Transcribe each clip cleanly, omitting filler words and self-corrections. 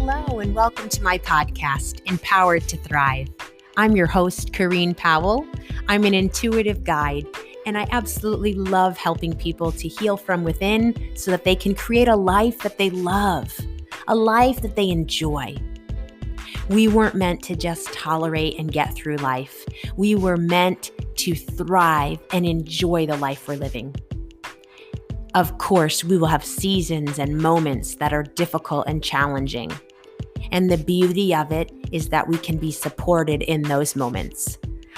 Hello, and welcome to my podcast, Empowered to Thrive. I'm your host, Corrine Powell. I'm an intuitive guide, and I absolutely love helping people to heal from within so that they can create a life that they love, a life that they enjoy. We weren't meant to just tolerate and get through life. We were meant to thrive and enjoy the life we're living. Of course, we will have seasons and moments that are difficult and challenging. And the beauty of it is that we can be supported in those moments.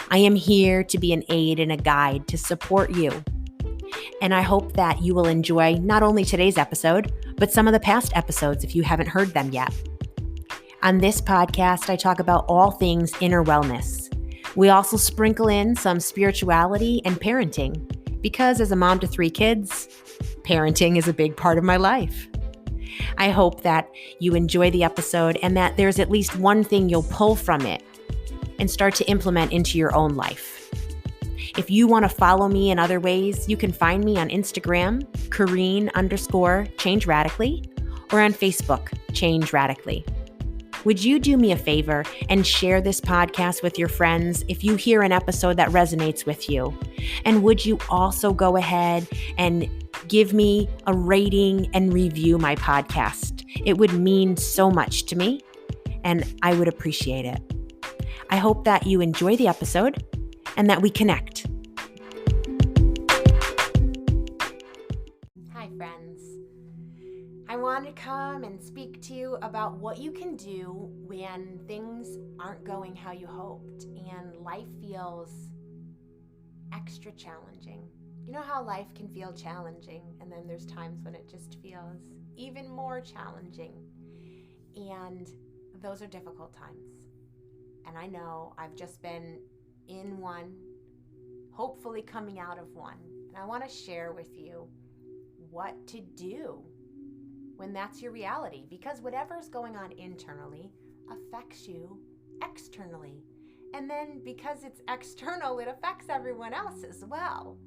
I am here to be an aid and a guide to support you. And I hope that you will enjoy not only today's episode, but some of the past episodes if you haven't heard them yet. On this podcast, I talk about all things inner wellness. We also sprinkle in some spirituality and parenting, because as a mom to 3 kids, parenting is a big part of my life. I hope that you enjoy the episode and that there's at least one thing you'll pull from it and start to implement into your own life. If you want to follow me in other ways, you can find me on Instagram, Corrine_Change Radically, or on Facebook, Change Radically. Would you do me a favor and share this podcast with your friends if you hear an episode that resonates with you? And would you also go ahead and give me a rating and review my podcast? It would mean so much to me, and I would appreciate it. I hope that you enjoy the episode and that we connect. Hi, friends. I want to come and speak to you about what you can do when things aren't going how you hoped and life feels extra challenging. You know how life can feel challenging, and then there's times when it just feels even more challenging. And those are difficult times. And I know I've just been in one, hopefully coming out of one. And I want to share with you what to do when that's your reality, because whatever's going on internally affects you externally. And then because it's external, it affects everyone else as well.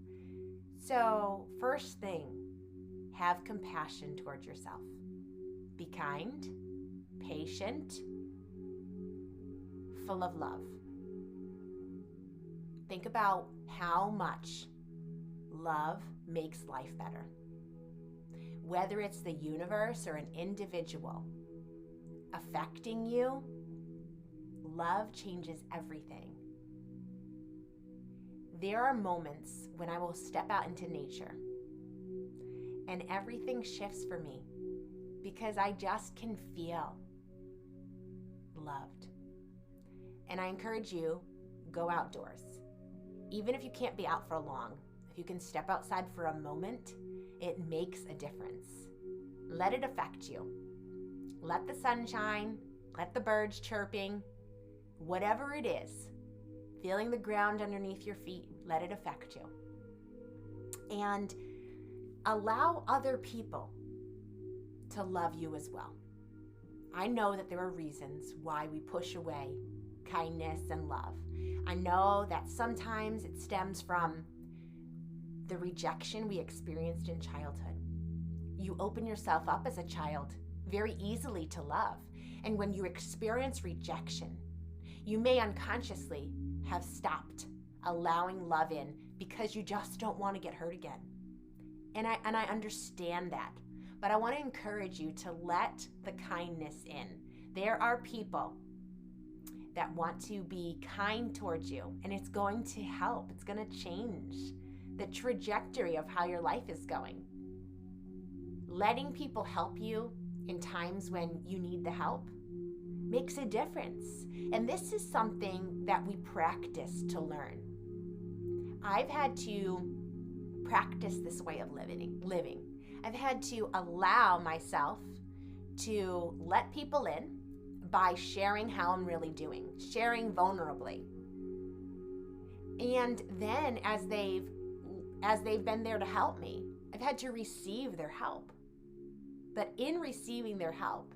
So first thing, have compassion towards yourself. Be kind, patient, full of love. Think about how much love makes life better. Whether it's the universe or an individual affecting you, love changes everything. There are moments when I will step out into nature and everything shifts for me because I just can feel loved. And I encourage you, go outdoors. Even if you can't be out for long, if you can step outside for a moment, it makes a difference. Let it affect you. Let the sun shine, let the birds chirping, whatever it is, feeling the ground underneath your feet, let it affect you. And allow other people to love you as well. I know that there are reasons why we push away kindness and love. I know that sometimes it stems from the rejection we experienced in childhood. You open yourself up as a child very easily to love. And when you experience rejection, you may unconsciously have stopped allowing love in because you just don't want to get hurt again. And I understand that. But I want to encourage you to let the kindness in. There are people that want to be kind towards you, and it's going to help. It's going to change the trajectory of how your life is going. Letting people help you in times when you need the help makes a difference. And this is something that we practice to learn. I've had to practice this way of living. I've had to allow myself to let people in by sharing how I'm really doing, sharing vulnerably. And then as they've been there to help me, I've had to receive their help. But in receiving their help,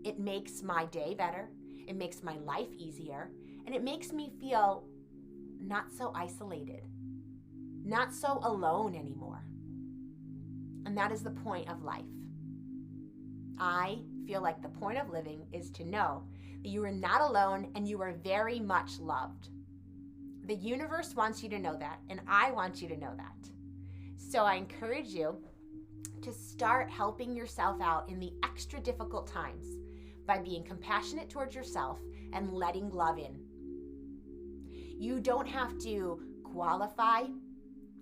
it makes my day better, it makes my life easier, and it makes me feel not so isolated, not so alone anymore. And that is the point of life. I feel like the point of living is to know that you are not alone and you are very much loved. The universe wants you to know that, and I want you to know that. So I encourage you to start helping yourself out in the extra difficult times by being compassionate towards yourself and letting love in. You don't have to qualify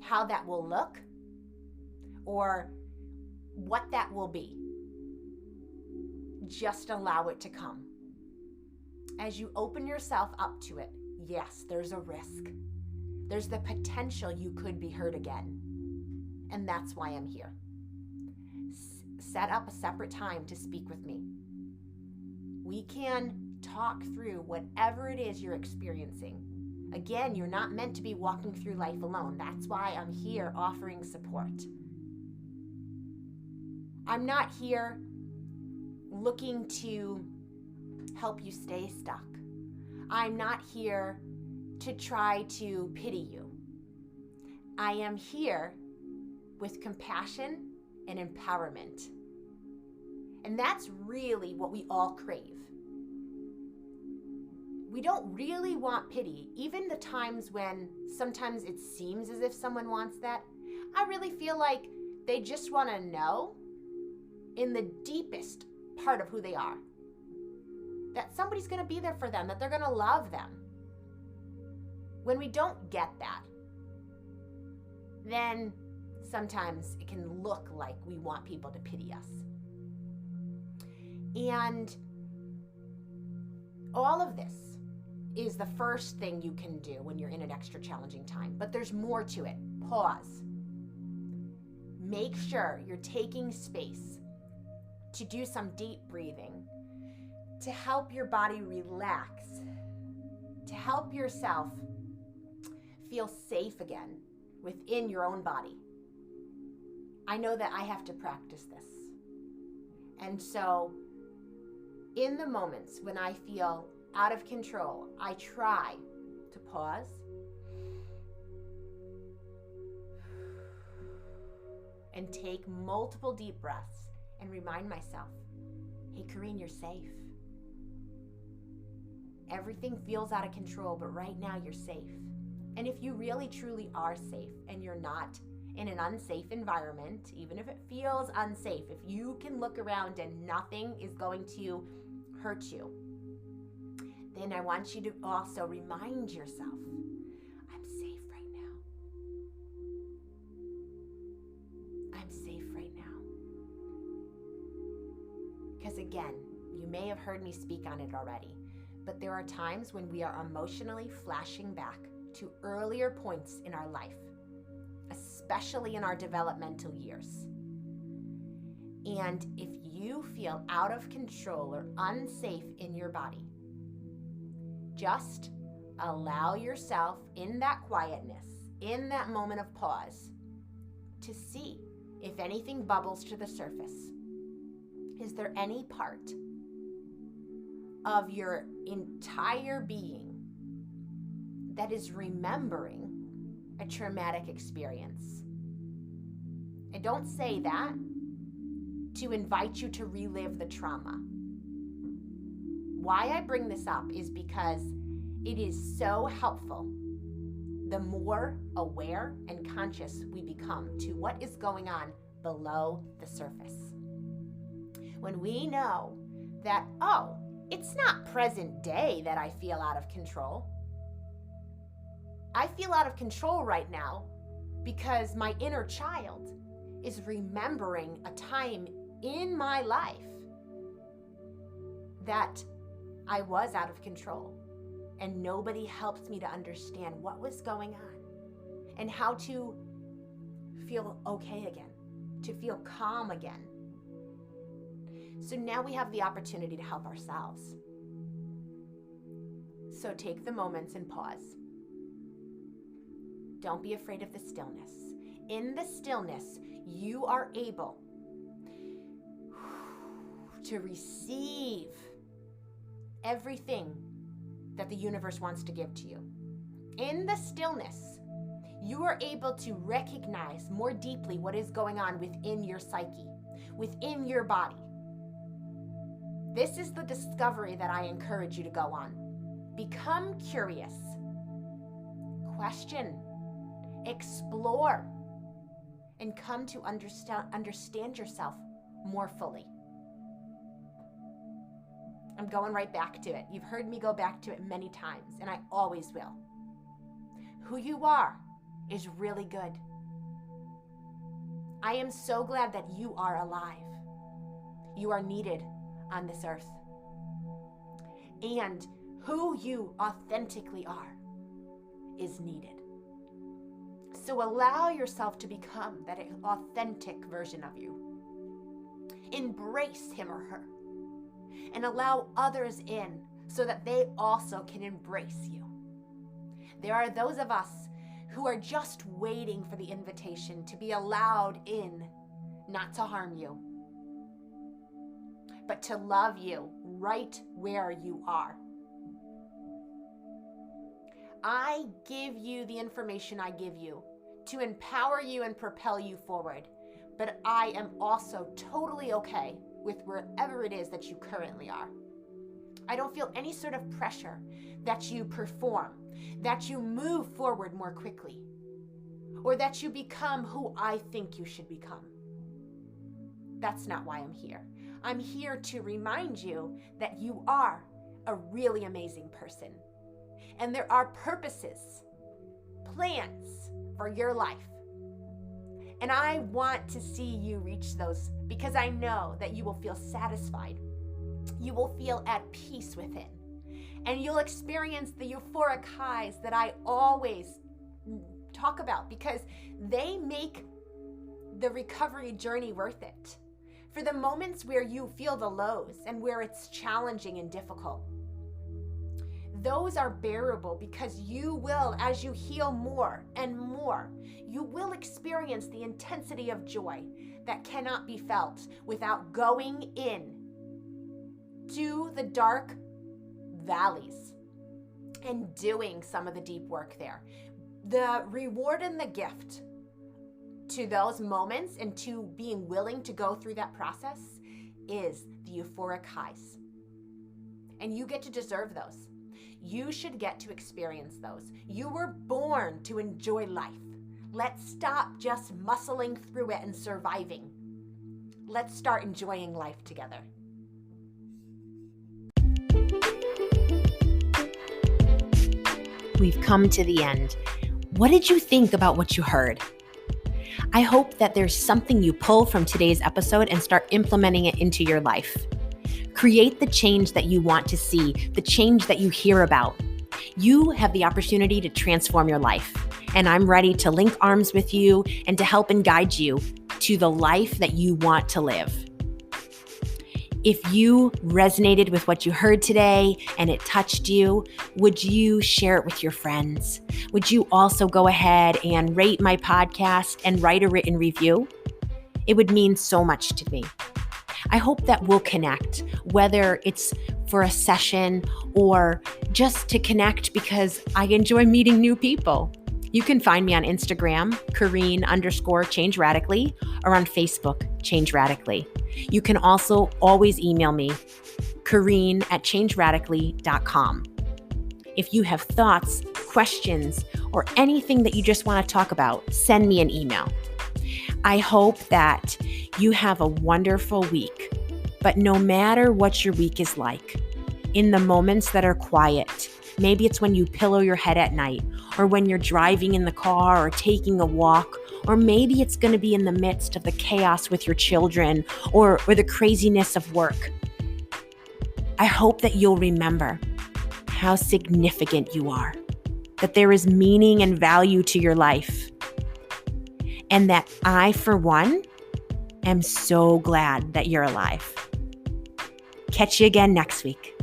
how that will look or what that will be. Just allow it to come. As you open yourself up to it, yes, there's a risk. There's the potential you could be hurt again. And that's why I'm here. Set up a separate time to speak with me. We can talk through whatever it is you're experiencing. Again, you're not meant to be walking through life alone. That's why I'm here offering support. I'm not here looking to help you stay stuck. I'm not here to try to pity you. I am here with compassion and empowerment. And that's really what we all crave. We don't really want pity, even the times when sometimes it seems as if someone wants that. I really feel like they just want to know in the deepest part of who they are that somebody's going to be there for them, that they're going to love them. When we don't get that, then sometimes it can look like we want people to pity us. And all of this is the first thing you can do when you're in an extra challenging time. But there's more to it. Pause. Make sure you're taking space to do some deep breathing, to help your body relax, to help yourself feel safe again within your own body. I know that I have to practice this. And so in the moments when I feel out of control, I try to pause and take multiple deep breaths and remind myself, hey, Corrine, you're safe. Everything feels out of control, but right now you're safe. And if you really truly are safe and you're not in an unsafe environment, even if it feels unsafe, if you can look around and nothing is going to hurt you, then I want you to also remind yourself, I'm safe right now. I'm safe right now. Because again, you may have heard me speak on it already, but there are times when we are emotionally flashing back to earlier points in our life, especially in our developmental years. And if you feel out of control or unsafe in your body, just allow yourself in that quietness, in that moment of pause, to see if anything bubbles to the surface. Is there any part of your entire being that is remembering a traumatic experience? I don't say that to invite you to relive the trauma. Why I bring this up is because it is so helpful the more aware and conscious we become to what is going on below the surface. When we know that, oh, it's not present day that I feel out of control. I feel out of control right now because my inner child is remembering a time in my life that I was out of control and nobody helped me to understand what was going on and how to feel okay again, to feel calm again. So now we have the opportunity to help ourselves. So take the moments and pause. Don't be afraid of the stillness. In the stillness, you are able to receive everything that the universe wants to give to you. In the stillness, you are able to recognize more deeply what is going on within your psyche, within your body. This is the discovery that I encourage you to go on. Become curious. Question. Explore. And come to understand yourself more fully. I'm going right back to it. You've heard me go back to it many times, and I always will. Who you are is really good. I am so glad that you are alive. You are needed on this earth. And who you authentically are is needed. So allow yourself to become that authentic version of you. Embrace him or her. And allow others in so that they also can embrace you. There are those of us who are just waiting for the invitation to be allowed in, not to harm you, but to love you right where you are. I give you the information I give you to empower you and propel you forward, but I am also totally okay with wherever it is that you currently are. I don't feel any sort of pressure that you perform, that you move forward more quickly, or that you become who I think you should become. That's not why I'm here. I'm here to remind you that you are a really amazing person. And there are purposes, plans for your life. And I want to see you reach those because I know that you will feel satisfied. You will feel at peace within. And you'll experience the euphoric highs that I always talk about because they make the recovery journey worth it. For the moments where you feel the lows and where it's challenging and difficult, those are bearable because you will, as you heal more and more, you will experience the intensity of joy that cannot be felt without going in to the dark valleys and doing some of the deep work there. The reward and the gift to those moments and to being willing to go through that process is the euphoric highs. And you get to deserve those. You should get to experience those. You were born to enjoy life. Let's stop just muscling through it and surviving. Let's start enjoying life together. We've come to the end. What did you think about what you heard? I hope that there's something you pull from today's episode and start implementing it into your life. Create the change that you want to see, the change that you hear about. You have the opportunity to transform your life, and I'm ready to link arms with you and to help and guide you to the life that you want to live. If you resonated with what you heard today and it touched you, would you share it with your friends? Would you also go ahead and rate my podcast and write a written review? It would mean so much to me. I hope that we'll connect, whether it's for a session or just to connect because I enjoy meeting new people. You can find me on Instagram, Kareen_Change Radically, or on Facebook, Change Radically. You can also always email me, Kareen@changeradically.com. If you have thoughts, questions, or anything that you just want to talk about, send me an email. I hope that you have a wonderful week. But no matter what your week is like, in the moments that are quiet, maybe it's when you pillow your head at night, or when you're driving in the car or taking a walk, or maybe it's going to be in the midst of the chaos with your children or the craziness of work. I hope that you'll remember how significant you are, that there is meaning and value to your life, and that I, for one, am so glad that you're alive. Catch you again next week.